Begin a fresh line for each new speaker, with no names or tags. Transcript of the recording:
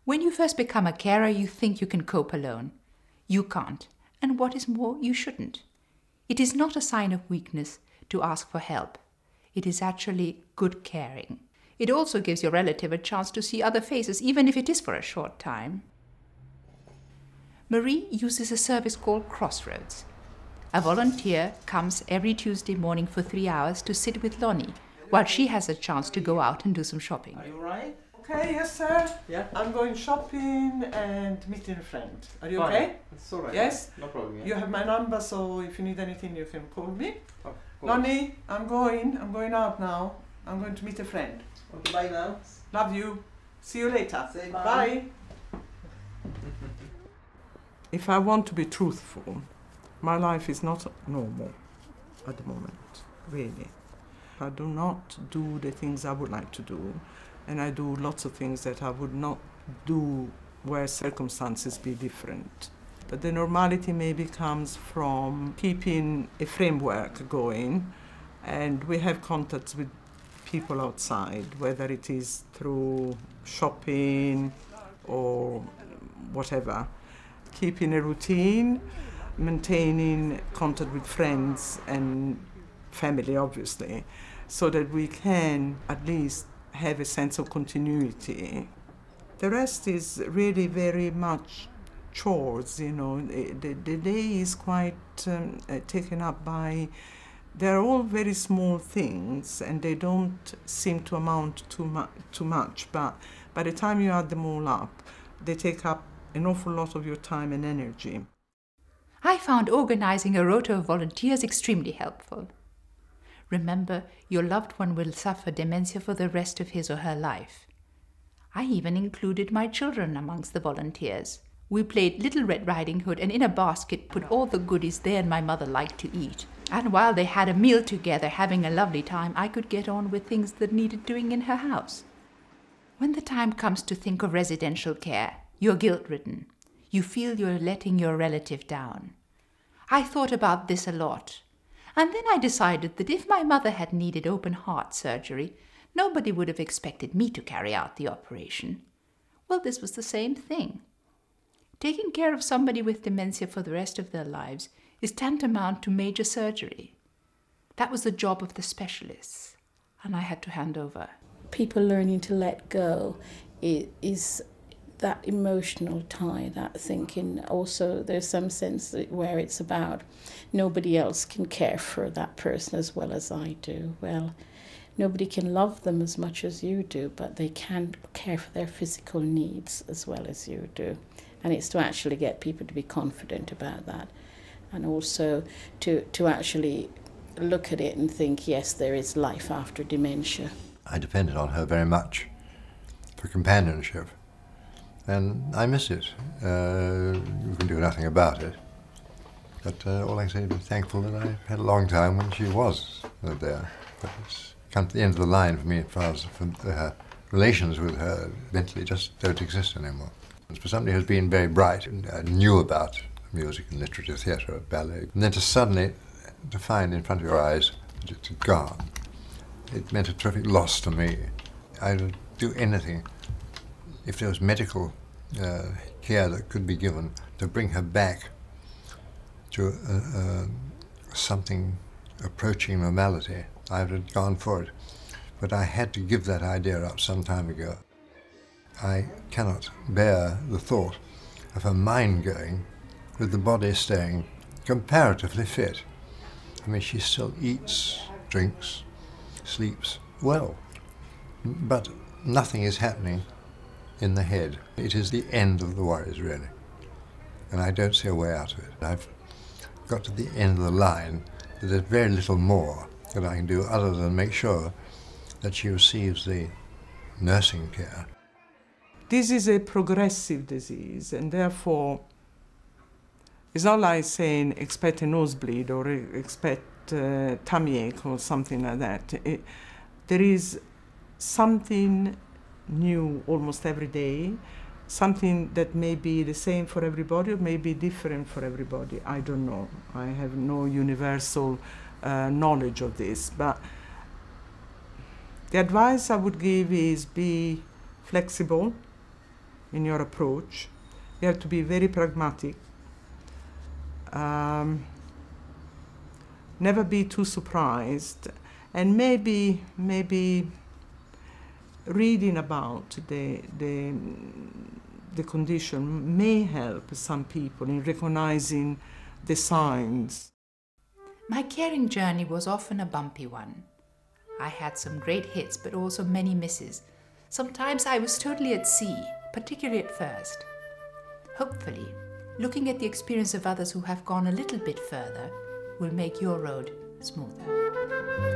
When you first become a carer, you think you can cope alone. You can't, and what is more, you shouldn't. It is not a sign of weakness to ask for help. It is actually good caring. It also gives your relative a chance to see other faces, even if it is for a short time. Marie uses a service called Crossroads. A volunteer comes every Tuesday morning for 3 hours to sit with Lonnie, while she has a chance to go out and do some shopping.
Are you alright?
Okay, yes sir.
Yeah?
I'm going shopping and meeting a friend. Are you
Fine.
okay?
It's alright.
Yes?
No problem. Yeah.
You have my number, so if you need anything you can call me.
Of course.
Lonnie, I'm going out now. I'm going to meet a friend.
Okay, bye now.
Love you. See you later.
Say
bye.
bye.
If I want to be truthful, my life is not normal at the moment, really. I do not do the things I would like to do, and I do lots of things that I would not do where circumstances be different. But the normality maybe comes from keeping a framework going, and we have contacts with people outside, whether it is through shopping or whatever. Keeping a routine, maintaining contact with friends and family, obviously, so that we can at least have a sense of continuity. The rest is really very much chores, you know. The day is quite taken up by, they're all very small things and they don't seem to amount too much, but by the time you add them all up, they take up an awful lot of your time and energy.
I found organizing a rota of volunteers extremely helpful. Remember, your loved one will suffer dementia for the rest of his or her life. I even included my children amongst the volunteers. We played Little Red Riding Hood and in a basket put all the goodies they and my mother liked to eat. And while they had a meal together, having a lovely time, I could get on with things that needed doing in her house. When the time comes to think of residential care, you're guilt-ridden. You feel you're letting your relative down. I thought about this a lot. And then I decided that if my mother had needed open heart surgery, nobody would have expected me to carry out the operation. Well, this was the same thing. Taking care of somebody with dementia for the rest of their lives is tantamount to major surgery. That was the job of the specialists, and I had to hand over.
People learning to let go is that emotional tie, that thinking. Also, there's some sense where it's about nobody else can care for that person as well as I do. Well, nobody can love them as much as you do, but they can care for their physical needs as well as you do. And it's to actually get people to be confident about that, and also to actually look at it and think, yes, there is life after dementia.
I depended on her very much for companionship, and I miss it. You can do nothing about it, but all I can say is be thankful that I had a long time when she was there. But it's come to the end of the line for me as far as her relations with her mentally just don't exist anymore. For somebody who's been very bright and knew about music and literature, theatre, ballet, and then to suddenly to find in front of your eyes that it's gone, it meant a terrific loss to me. I would do anything if there was medical care that could be given to bring her back to something approaching normality. I would have gone for it, but I had to give that idea up some time ago. I cannot bear the thought of her mind going with the body staying comparatively fit. I mean, she still eats, drinks, sleeps well, but nothing is happening in the head. It is the end of the worries, really, and I don't see a way out of it. I've got to the end of the line. There's very little more that I can do other than make sure that she receives the nursing care.
This is a progressive disease, and therefore it's not like saying expect a nosebleed or expect tummy ache or something like that. There is something new almost every day, something that may be the same for everybody or may be different for everybody. I don't know. I have no universal knowledge of this, but the advice I would give is be flexible, in your approach. You have to be very pragmatic. Never be too surprised, and maybe reading about the condition may help some people in recognizing the signs.
My caring journey was often a bumpy one. I had some great hits, but also many misses. Sometimes I was totally at sea, particularly at first. Hopefully, looking at the experience of others who have gone a little bit further will make your road smoother.